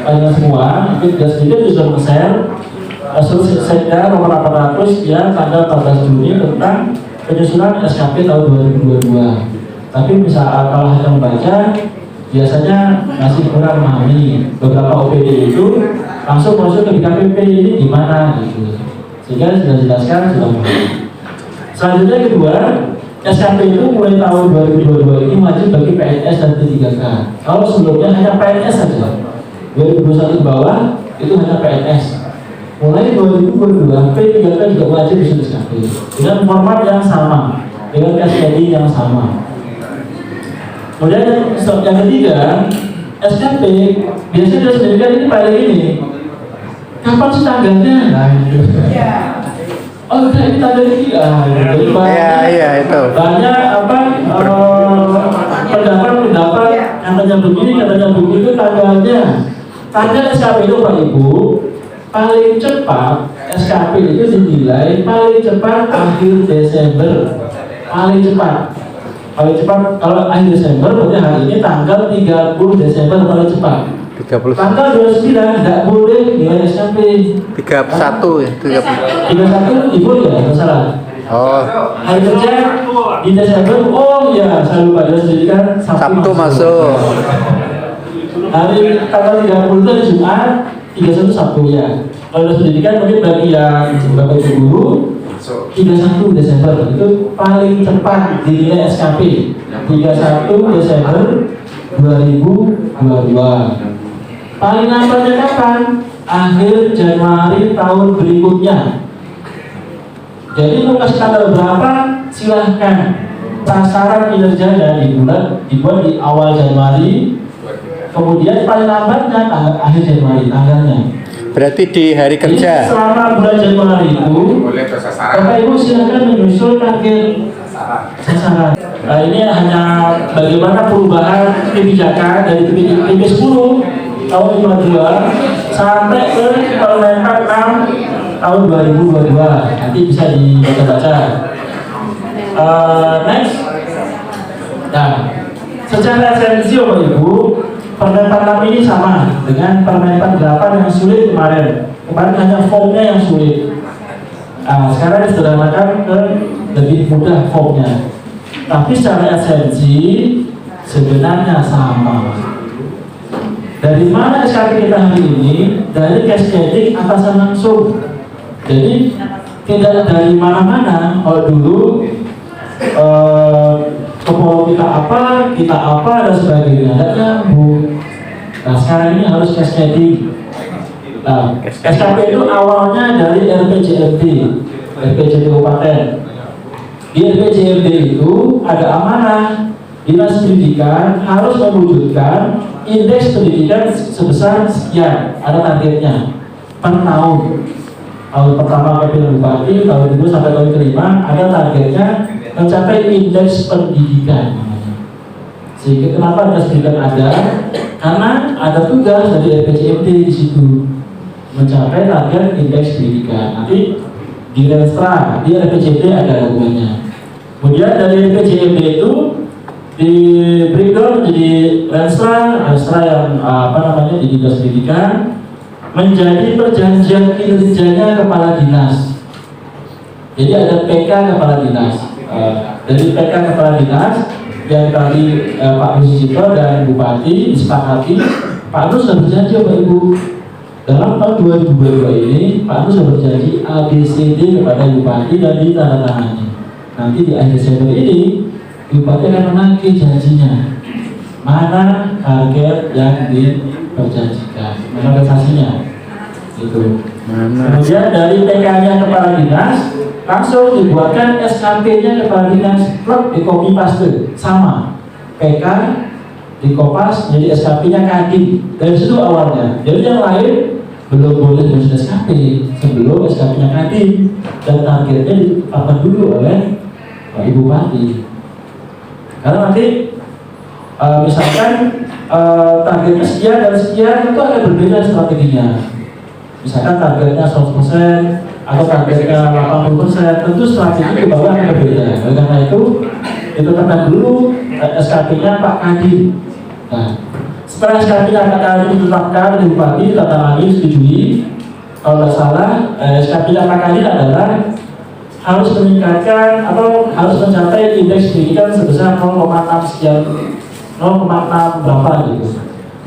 kalian semua, mungkin sudah sedikit sudah share saya nomor 800 ya tanggal 14 Juni tentang penyusunan SKP tahun 2022. Tapi misal kalau hanya membaca, biasanya masih kurang memahami beberapa OPD itu langsung masuk ke DKPP ini gimana gitu. Sehingga sudah dijelaskan sudah memahami. Selanjutnya kedua, SKP itu mulai tahun 2022 ini wajib bagi PNS dan P3K. Kalau sebelumnya hanya PNS saja, 2021 ke bawah itu hanya PNS. Mulai 2022 P3K juga wajib isi SKP dengan format yang sama, dengan SKD yang sama. Kemudian yang ketiga, SKP biasanya disebutkan ini paling ini. Kapan sih tanggalnya? Nah, itu. Oh, ini tanggal ini. Iya itu. Banyak pendapat katanya begini, katanya begitu tanggalnya. Tanggal SKP itu Pak Ibu paling cepat SKP itu dinilai paling cepat akhir Desember. Paling cepat kalau akhir Desember berarti hari ini tanggal 30 Desember paling cepat. 30. Tanggal 29 tidak boleh nilai SKP. 31 ya, 31 Ibu ya, nggak salah. Oh. Hari kerja di Desember, oh ya, saya lupa kan Sabtu masuk. Hari tanggal 30 itu Jumat, 31 Sabtu ya. Kalau pendidikan mungkin bagi yang Bapak Ibu guru 31 Desember itu paling cepat dinilai SKP. 31 Desember 2022. Paling lambatnya kapan? Akhir Januari tahun berikutnya. Jadi mau kasih tanggal berapa? Silahkan. Sasaran kinerjanya dibuat di awal Januari. Kemudian paling lambatnya akhir Januari tanggalnya. Berarti di hari kerja. Jadi selama bulan Januari itu, Bapak Ibu silakan menyusul target sasaran. Nah, ini hanya bagaimana perubahan kebijakan dari PP 10 tahun 52 sampai ke Permenpan 6 tahun 2022. Nanti bisa dibaca-baca. Next. Nah, secara esensi Bapak Ibu, Permenpan 6 ini sama dengan Permenpan 8 yang sulit kemarin. Kemarin hanya formnya yang sulit. Nah, sekarang disederhanakan ke lebih mudah formnya. Tapi secara esensi sebenarnya sama. Dari mana SKP kita hari ini? Dari cascading atasan langsung. Jadi tidak dari mana-mana. Kalau dulu kepala kita apa dan sebagainya, tidak nyambung. Nah sekarang ini harus cascading. Nah, SKP itu awalnya dari RPJMD Kabupaten. Di RPJMD itu ada amanah Dinas Pendidikan harus mewujudkan indeks pendidikan sebesar sekian, ada targetnya per tahun. Tahun pertama kepilih bupati, tahun kedua sampai tahun kelima ada targetnya mencapai indeks pendidikan. Sehingga kenapa indeks pendidikan ada? Karena ada tugas dari RPJMD di situ mencapai target indeks pendidikan. Nanti di Renstra, di RPJMD ada dokumennya. Kemudian dari RPJMD itu di breakdown jadi Renstra yang di dinas pendidikan menjadi perjanjian kinerjanya kepala dinas. Jadi ada PK kepala dinas. Dari PK kepala dinas yang tadi Pak Yusito dan Bupati disepakati, Pak Nus sudah berjanji Bapak Ibu dalam tahun 2022 ini Pak Nus sudah berjanji ABCD kepada Bupati dan ditandatangani. Nanti di akhir Desember ini Bupati akan menagih janjinya. Mana target yang diperjanjikan, mana realisasinya itu. Kemudian dari PK-nya kepala dinas langsung dibuatkan SKP-nya kepala dinas, klub di copy paste sama PK di kopas jadi SKP-nya Kadin. Dari situ awalnya. Jadi yang lain belum boleh menulis SKP sebelum SKP-nya Kadin dan targetnya ditetapkan dulu oleh Pak Ibu Bupati. Karena nanti misalkan targetnya sekian dan sekian itu akan berbeda strateginya. Misalkan targetnya 100% atau targetnya 80%, tentu strategi ke bawah akan berbeda. Oleh karena itu ditetapkan dulu SKP-nya Pak Kadin. Nah, Setelah SKP-nya Pak Kadin ditetapkan oleh Bupati, ditandatangani, disetujui, kalau tidak salah SKP-nya Pak Kadin adalah harus meningkatkan atau harus mencapai indeks pendidikan sebesar 0,6 sekian, 0,6 berapa gitu.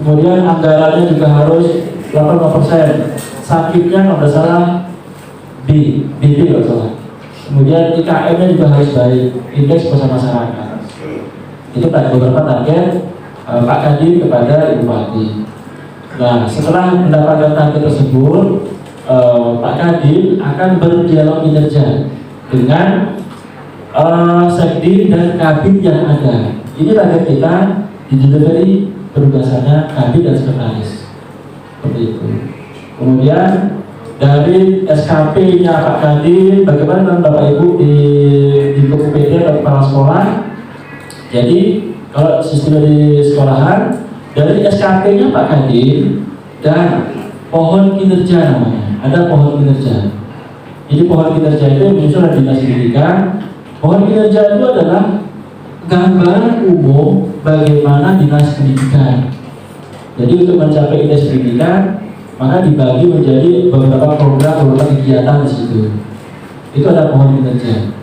Kemudian anggarannya juga harus 80%. Sakitnya kalau tidak salah BP kalau salah. Kemudian IKM-nya juga harus baik, indeks kepuasan masyarakat. Itu beberapa target Pak Kadin kepada Ibu Bupati. Nah, setelah mendapatkan target tersebut, Pak Kadin akan berdialog kinerja dengan Sekdi dan Kabid yang ada. Ini target kita di delivery penugasannya Kabid dan Sekretaris. Seperti itu. Kemudian dari SKP-nya Pak Kadin, bagaimana dengan Bapak Ibu di PT atau kepala sekolah? Jadi kalau sistem di sekolahan, dari SKP-nya Pak Kadin dan pohon kinerja namanya, ada pohon kinerja. Jadi pohon kinerja itu muncul dari dinas pendidikan. Pohon kinerja itu adalah gambaran umum bagaimana dinas pendidikan. Jadi untuk mencapai indeks pendidikan, maka dibagi menjadi beberapa program, beberapa kegiatan di situ. Itu ada pohon kinerja.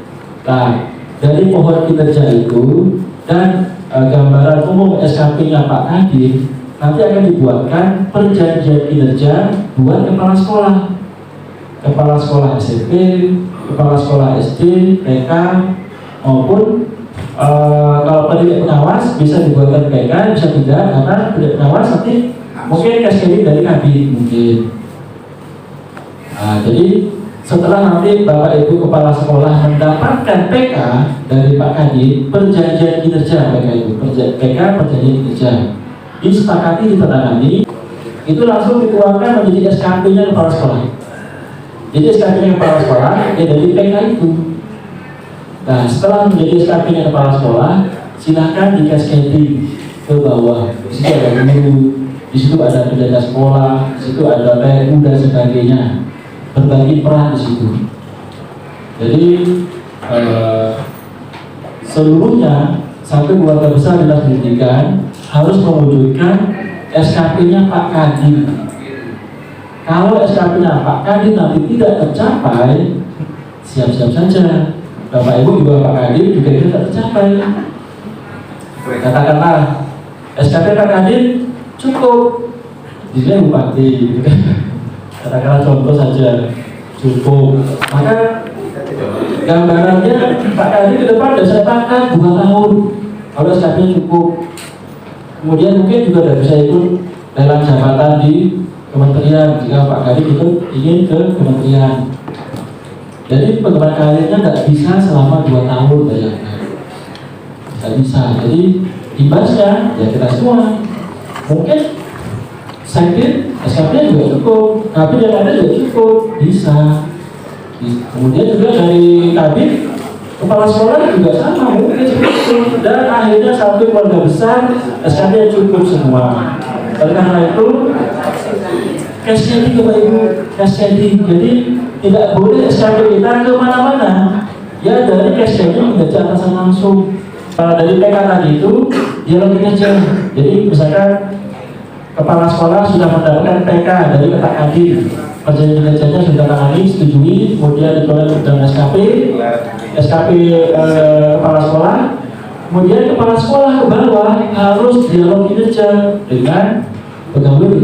Nah, dari pohon kinerja itu dan gambaran umum SKP-nya Pak Kadin, nanti akan dibuatkan perjanjian kinerja buat kepala sekolah SMP, kepala sekolah SD, TK, maupun kalau pendidik pengawas bisa dibuatkan PK, bisa tidak, karena pendidik pengawas nanti mungkin cascading dari Kabid mungkin. Nah, jadi setelah nanti Bapak Ibu kepala sekolah mendapatkan PK dari Pak Kadin, perjanjian kinerja PK itu, PK perjanjian kinerja disepakati, ditandatangani, itu langsung dikeluarkan menjadi SKP-nya kepala sekolah. Jadi SKP-nya kepala sekolah ya dari PK itu. Nah, setelah menjadi SKP-nya kepala sekolah, silakan di cascading ke bawah. Di situ ada guru, di situ ada penjaga sekolah, di situ ada PU dan sebagainya. Berbagi peran di situ. Jadi seluruhnya satu keluarga besar dinas pendidikan harus mewujudkan SKP-nya Pak Kadin. Kalau SKP-nya Pak Kadin nanti tidak tercapai, siap-siap saja. Bapak Ibu juga Pak Kadin juga tidak tercapai. Katakanlah SKP Pak Kadin cukup, dia Bupati. Katakanlah contoh saja cukup. Maka gambarannya Pak Kadin ke depan sudah saya pangkat 2 tahun. Kalau SKP-nya cukup. Kemudian mungkin juga tidak bisa ikut lelang jabatan di kementerian jika Pak Kadin itu ingin ke kementerian. Jadi pengembangan karirnya tidak bisa selama 2 tahun, bayangkan. Tidak bisa. Jadi imbasnya ya kita semua. Mungkin sakit, SKP juga cukup, Kabid yang ada juga cukup, bisa. Kemudian juga dari Kabid, kepala sekolah juga sama, mungkin cukup. Dan akhirnya satu keluarga besar, SKP cukup semua. Oleh karena itu, cascading Bapak Ibu, cascading. Jadi tidak boleh SKP kita kemana-mana. Ya dari cascading menjadi atasan langsung. Dari PK tadi itu dialog kinerja. Jadi misalkan kepala sekolah sudah mendapatkan PK dari Pak Kadin, perjanjian kinerjanya sudah tangani, setujui, kemudian dikeluarkan dengan SKP kepala sekolah. Kemudian kepala sekolah ke bawah harus dialog kinerja dengan pegawai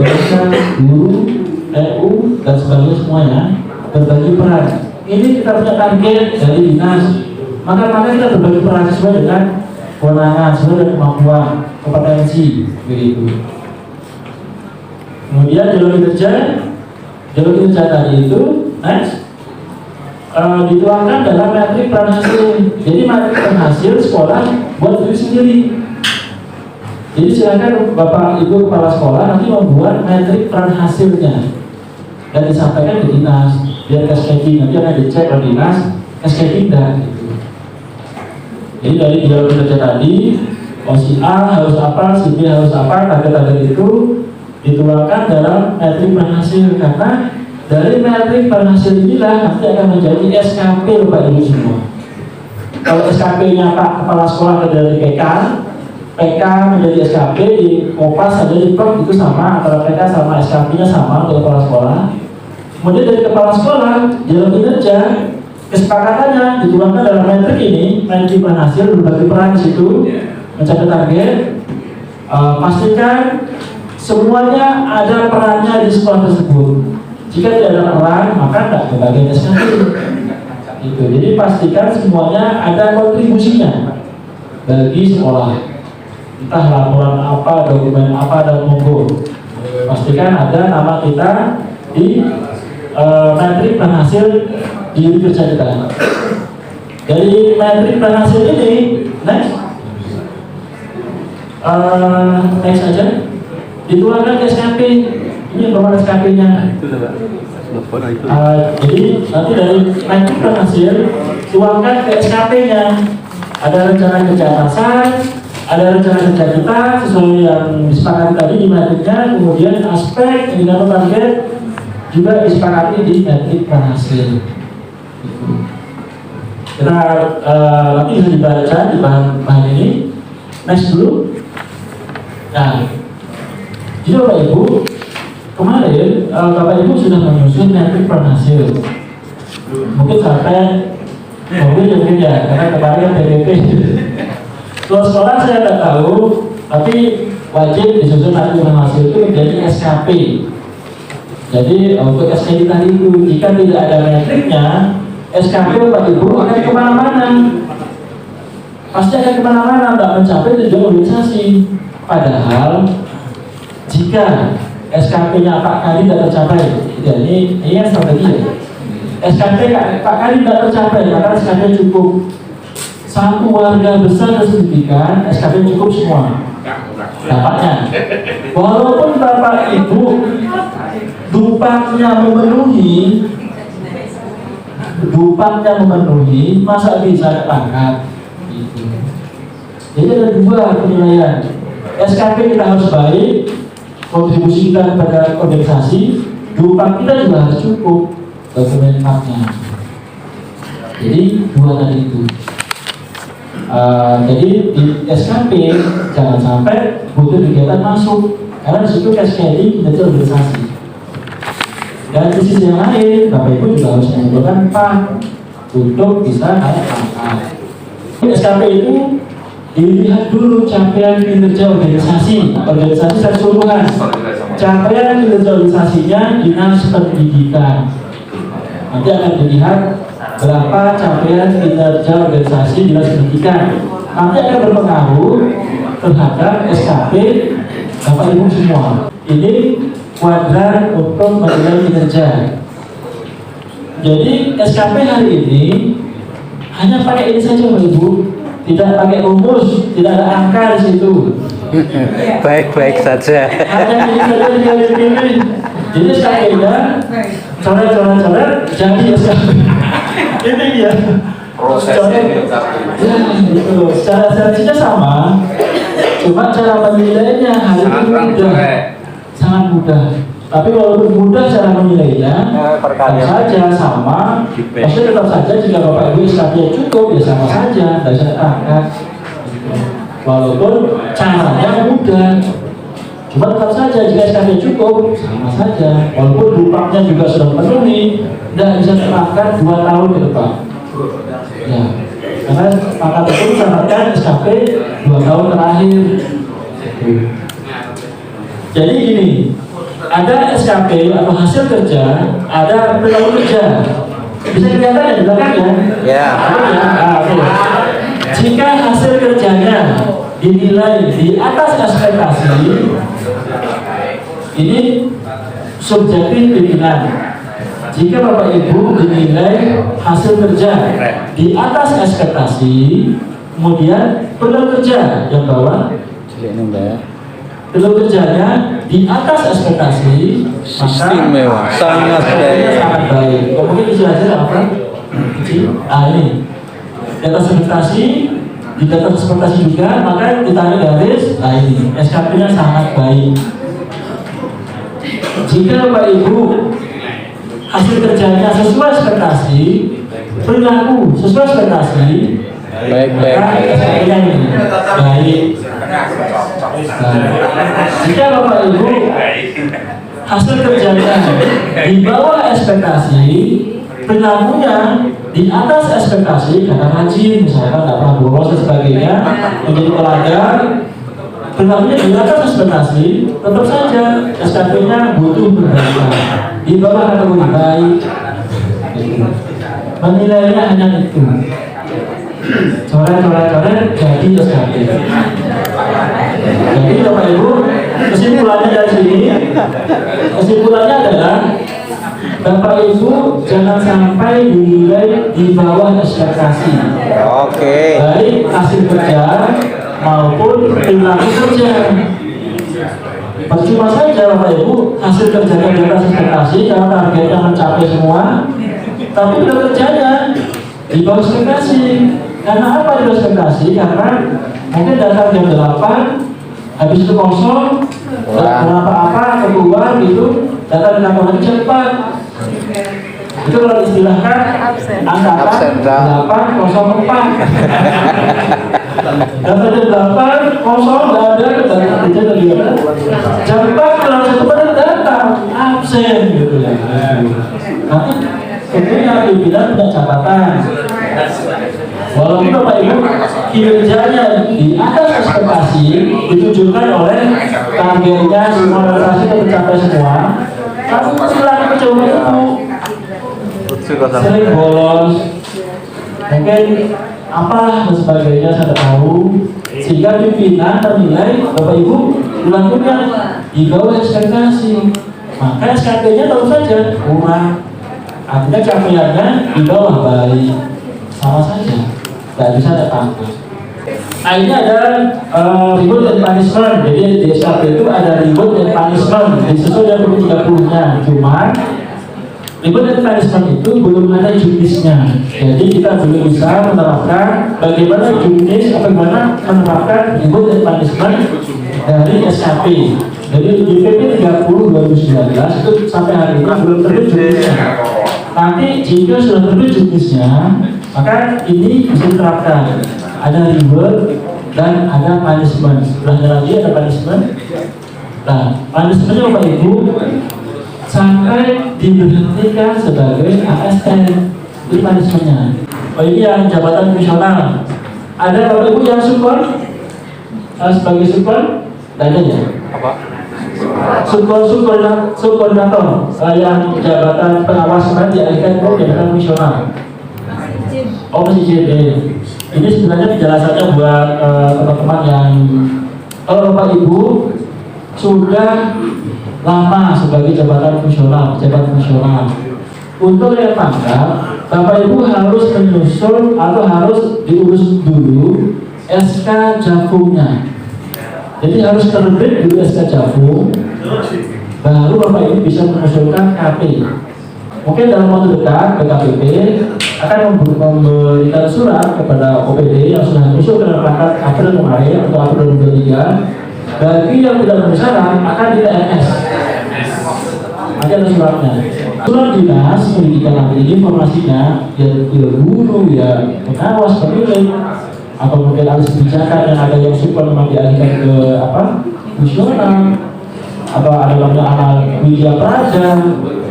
guru, TU dan sebagainya semuanya, berbagi peran. Ini kita punya target dari dinas, maka kita berbagi peran sesuai dengan kewenangan, sesuai dengan kemampuan, kompetensi, begitu. Kemudian jalur kinerja tadi itu next dituangkan dalam metrik peran hasil. Jadi metrik peran hasil sekolah buat diri sendiri. Jadi silakan Bapak Ibu kepala sekolah nanti membuat metrik peran hasilnya dan disampaikan ke dinas biar cascading, nanti akan dicek oleh dinas cascading dan gitu. Jadi dari jalur kinerja tadi, si A harus apa, si B harus apa, target-target itu dituangkan dalam metrik peran hasil, karena dari metrik peran hasil inilah nanti akan menjadi SKP Bapak Ibu semua. Kalau SKP-nya Pak Kepala Sekolah dari PK, PK menjadi SKP, di Kopas ada di PEK itu sama, antara PK sama SKP-nya sama untuk kepala sekolah. Kemudian dari kepala sekolah, dalam kinerja, kesepakatannya dituangkan dalam metrik ini, metrik hasil berbagi peran di situ, mencapai target. Pastikan semuanya ada perannya di sekolah tersebut. Jika tidak ada peran, maka tidak kebagian SKP. Itu. Jadi pastikan semuanya ada kontribusinya bagi sekolah. Entah laporan apa, dokumen apa, dan monggo. Pastikan ada nama kita di metrik penghasil diri kerja kita. Dari metrik penghasil ini, next aja, dituangkan ke SKP. Ini nomor SKP-nya. Jadi nanti dari metrik penghasil tuangkan ke SKP-nya. Ada rencana kerja atasan, ada rencana kerja kita sesuai yang disepakati tadi di metriknya, kemudian aspek indikator target juga disepakati di metrik penghasil. Kita nanti bisa dibaca di bahan ini. Next dulu. Nah, jadi Bapak Ibu, kemarin Bapak Ibu sudah menyusun metrik penghasil. Mungkin sampai mungkin ya, karena kemarin PDP. Kalau sekolah saya tidak tahu, tapi wajib disusun metrik penghasil itu menjadi SKP. Jadi untuk SKP tadi itu, jika tidak ada metriknya, SKP Bapak Ibu akan kemana-mana. Pasti akan kemana-mana, tidak mencapai tujuan organisasi. Padahal jika SKP-nya Pak Kadi tidak tercapai, ya ini strategi ya. SKP Pak Kadi tidak tercapai, maka SKP cukup. Satu warga besar dan signifikan, SKP cukup semua. Dapatnya, walaupun Bapak Ibu dupaknya memenuhi, masa bisa pangkat? Gitu. Jadi ada dua penilaian. SKP kita harus baik, kontribusi kita kepada organisasi, dupak kita juga harus cukup dokumen haknya. Jadi dua tadi itu. Jadi di SKP jangan sampai butuh kegiatan masuk, karena disitu SKD kinerja organisasi. Dan di sisi yang lain, Bapak Ibu juga harus mengumpulkan PAN untuk bisa naik pangkat. SKP itu dilihat dulu capaian kinerja organisasi keseluruhan. Capaian kinerja organisasinya dinas pendidikan. Nanti akan dilihat berapa capaian kinerja organisasi dinas pendidikan. Nanti akan berpengaruh terhadap SKP Bapak Ibu semua. Ini kuadran untuk menilai kinerja. Jadi SKP hari ini hanya pakai ini saja Bapak Ibu, tidak pakai rumus, tidak ada angka di situ. Baik-baik saja. Hanya ini saja dipilih. Jadi SKP-nya coret-coret jadi SKP. Ini dia prosesnya. Ya, gitu. Secara seleksinya sama, cuma cara menilainya hari ini mudah, sangat mudah. Tapi walaupun mudah cara menilainya, tetap saja sama. Maksudnya tetap saja jika Bapak Ibu SKP cukup, ya sama saja, tidak bisa ditangkap. Walaupun caranya mudah, cuma tetap saja jika SKP cukup, sama saja. Walaupun dupaknya juga sudah penuhi, tidak bisa ditangkap 2 tahun ke depan. Ya, karena pangkat itu mencatatkan SKP 2 tahun terakhir. Jadi gini, ada SKP atau hasil kerja, ada perilaku kerja. Bisa kelihatan ya di belakang ya? Ya. Jika hasil kerjanya dinilai di atas ekspektasi, ini subjektif pimpinan. Jika Bapak Ibu dinilai hasil kerja di atas ekspektasi, kemudian perilaku kerja yang bawah, perilaku kerjanya di atas ekspektasi, istimewa, sangat baik. Sangat baik. Mungkin istilah apa? Ini di atas ekspektasi, di atas ekspektasi juga, maka ditarik garis. Ini SKP-nya sangat baik. Jika Bapak Ibu hasil kerjanya sesuai ekspektasi, perilaku sesuai ekspektasi, baik. SKP-nya ini baik. Jika Bapak Ibu hasil kerjanya di bawah ekspektasi, perilakunya di atas ekspektasi, karena rajin, misalkan nggak pernah bolos dan sebagainya, menjadi teladan, perilakunya di atas ekspektasi, tetap saja SKP-nya butuh perbaikan. Di bawah kategori baik, menilainya hanya itu. Coret jadi SKP. Jadi Bapak Ibu, kesimpulannya dari sini, kesimpulannya adalah Bapak Ibu jangan sampai dinilai di bawah ekspektasi. Oke. Baik hasil kerja maupun perilaku kerja. Percuma saja Bapak Ibu hasil kerjanya di atas ekspektasi karena targetnya mencapai semua, tapi udah kerjanya di bawah ekspektasi. Karena apa di bawah ekspektasi? Karena mungkin datang jam 8, habis itu kosong, kenapa apa keluar gitu, datang di kantor lagi jam 4. Itu kalau istilahkan angkatan 804. Datang jam 8 kosong nggak ada, dari kerja tadi jam 4 kalau satu pada datang absen gitu ya. Nanti tentunya pimpinan punya catatan. Walaupun Bapak Ibu kinerjanya di atas ekspektasi ditunjukkan oleh targetnya semua organisasi tercapai semua, tapi perilaku coba itu sering bolos, mungkin apa dan sebagainya saya tahu, sehingga pimpinan menilai Bapak Ibu perilakunya di bawah ekspektasi, maka SKP-nya tentu saja kurang, artinya capaiannya di bawah baik, sama saja. Tidak bisa ada pangkat. Nah ini ada reward and punishment. Jadi di SKP itu ada reward and punishment disusul yang 30-nya. Cuma reward and punishment itu belum ada juknisnya. Jadi kita belum bisa menerapkan bagaimana juknis atau bagaimana menerapkan reward and punishment dari SKP. Jadi di PP 30 2019 itu sampai hari ini belum terbit juknisnya. Nanti jika sudah terbit juknisnya, maka ini bisa diterapkan. Ada reward dan ada punishment. Setelahnya lagi ada punishment. Nah, punishmentnya Bapak Ibu sampai diberhentikan sebagai ASN. Itu punishmentnya. Oh ini yang jabatan fungsional. Ada Bapak Ibu yang support sebagai support? Tidak ada ya? Apa? Subkoordinator yang jabatan pengawas sebenarnya dialihkan ke jabatan fungsional. Oh masih JD. Ini sebenarnya penjelasannya buat teman-teman yang kalau Bapak Ibu sudah lama sebagai jabatan fungsional, untuk yang pangkat, Bapak Ibu harus menyusul atau harus diurus dulu SK Jafungnya. Jadi harus terbit dulu SK Jafung, baru Bapak Ibu bisa mengusulkan KP. Mungkin dalam waktu dekat BKPP akan memberikan surat kepada OPD yang sudah diusul dalam perangkat April kemarin atau April 2023. Bagi yang tidak memenuhi syarat akan di TNS. Ada suratnya. Surat dinas pendidikan nanti ini informasinya ya guru, ya pengawas, pemilik, atau mungkin ada kebijakan yang ada yang super memang dialihkan ke fungsional, atau ada namanya anak Widya Praja,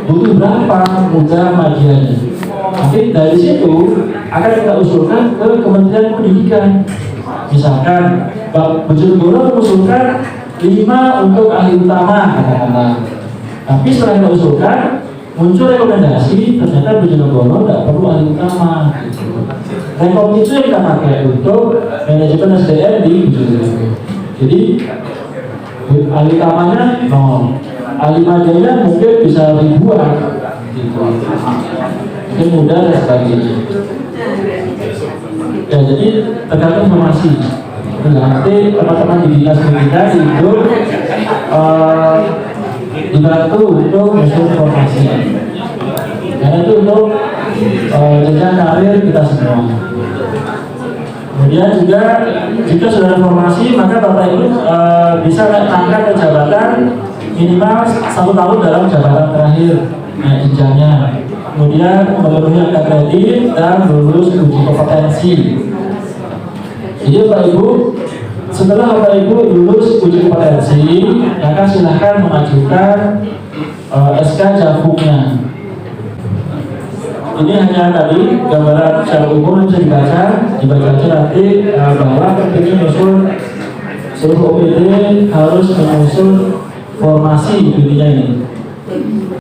butuh berapa mudah magiannya. Nanti dari situ akan kita usulkan ke Kementerian Pendidikan. Misalkan Pak Bojonegoro mengusulkan 5 untuk ahli utama katakanlah. Tapi setelah kita usulkan muncul rekomendasi ternyata Bojonegoro tidak perlu ahli utama. Rekom itu yang kita pakai untuk manajemen SDM di Bojonegoro. Jadi ahli utamanya 0. Ahli madanya mungkin bisa ribuan gitu. Mungkin mudah dan sebagainya. Ya jadi tergantung informasi. Nanti teman-teman di dinas pendidikan itu dibantu untuk menyusun informasi. Karena itu untuk jenjang karir kita semua. Kemudian juga jika sudah ada informasi maka Bapak Ibu bisa naik pangkat ke jabatan minimal 1 tahun dalam jabatan terakhir jenjangnya. Kemudian memenuhi angka kredit dan lulus uji kompetensi. Jadi Bapak Ibu setelah Bapak Ibu lulus uji kompetensi, maka silahkan mengajukan SK Javuknya. Ini hanya tadi gambaran secara umum bisa dibaca aja nanti bahwa ketika menyusun seluruh OPD harus menyusun formasi intinya ini.